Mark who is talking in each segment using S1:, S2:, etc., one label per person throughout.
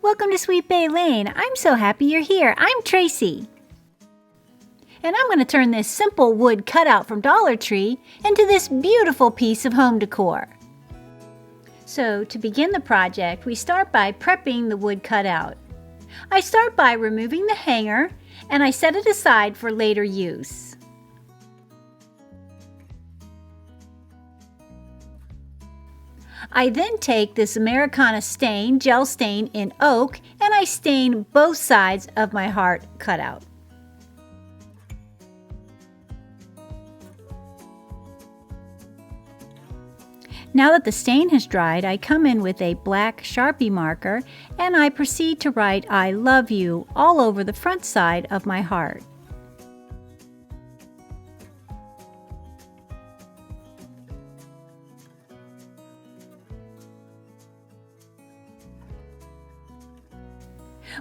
S1: Welcome to Sweet Bay Lane. I'm so happy you're here. I'm Tracy. And I'm going to turn this simple wood cutout from Dollar Tree into this beautiful piece of home decor. So to begin the project, we start by prepping the wood cutout. I start by removing the hanger and I set it aside for later use. I then take this Americana stain, gel stain in oak, and I stain both sides of my heart cutout. Now that the stain has dried, I come in with a black Sharpie marker and I proceed to write I love you all over the front side of my heart.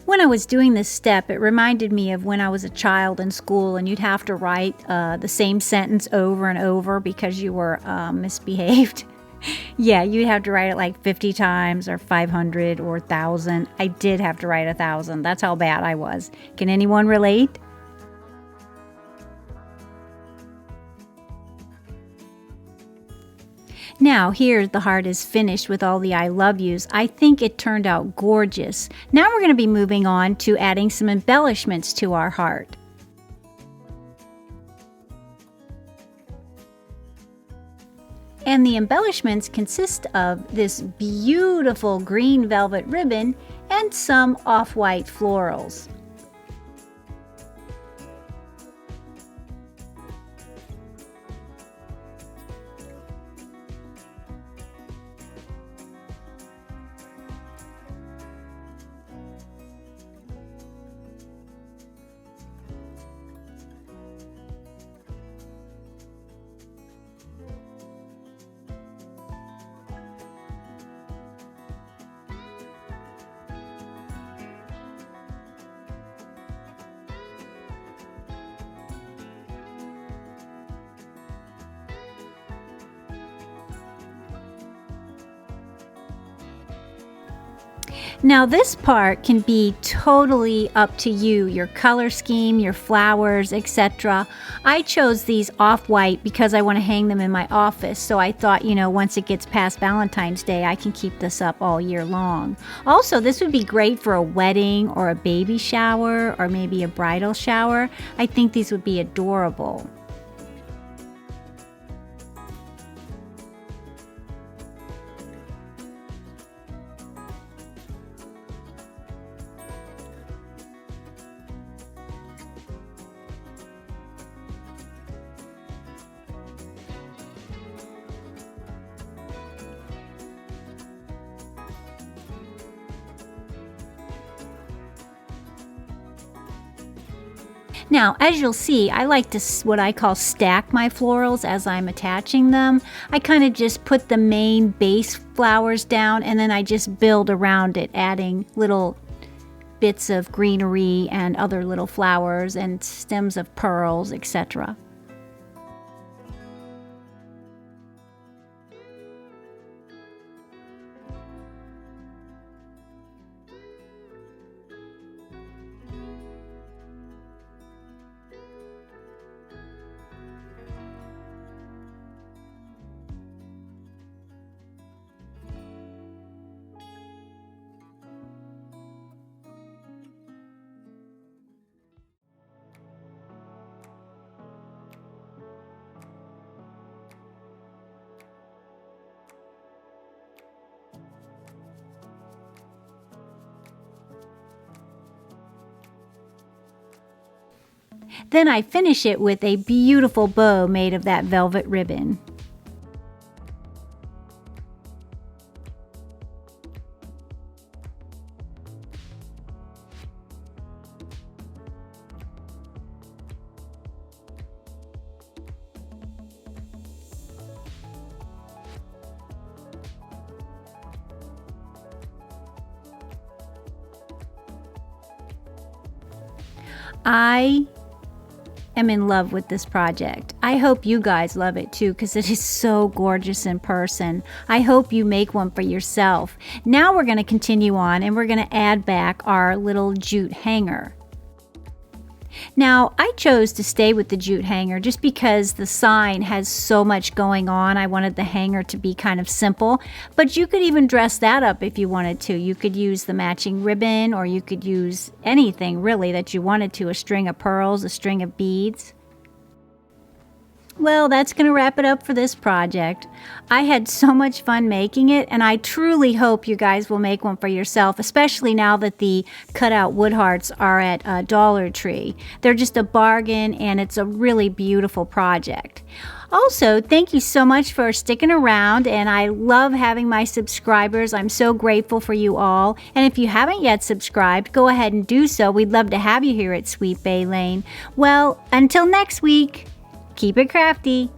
S1: When I was doing this step, it reminded me of when I was a child in school and you'd have to write the same sentence over and over because you were misbehaved. Yeah, you'd have to write it like 50 times or 500 or 1,000. I did have to write 1,000. That's how bad I was. Can anyone relate? Now, here the heart is finished with all the I love yous. I think it turned out gorgeous. Now we're going to be moving on to adding some embellishments to our heart. And the embellishments consist of this beautiful green velvet ribbon and some off-white florals. Now this part can be totally up to you, your color scheme, your flowers, etc. I chose these off-white because I want to hang them in my office, so I thought, once it gets past Valentine's Day, I can keep this up all year long. Also, this would be great for a wedding or a baby shower or maybe a bridal shower. I think these would be adorable. Now, as you'll see, I like to what I call stack my florals as I'm attaching them. I kind of just put the main base flowers down and then I just build around it, adding little bits of greenery and other little flowers and stems of pearls, etc. Then I finish it with a beautiful bow made of that velvet ribbon. I am in love with this project. I hope you guys love it too, because it is so gorgeous in person. I hope you make one for yourself. Now we're going to continue on and we're going to add back our little jute hanger. Now, I chose to stay with the jute hanger just because the sign has so much going on. I wanted the hanger to be kind of simple, but you could even dress that up if you wanted to. You could use the matching ribbon, or you could use anything really that you wanted to, a string of pearls, a string of beads. Well, that's going to wrap it up for this project. I had so much fun making it, and I truly hope you guys will make one for yourself, especially now that the cutout wood hearts are at Dollar Tree. They're just a bargain, and it's a really beautiful project. Also, thank you so much for sticking around, and I love having my subscribers. I'm so grateful for you all. And if you haven't yet subscribed, go ahead and do so. We'd love to have you here at Sweet Bay Lane. Well, until next week. Keep it crafty.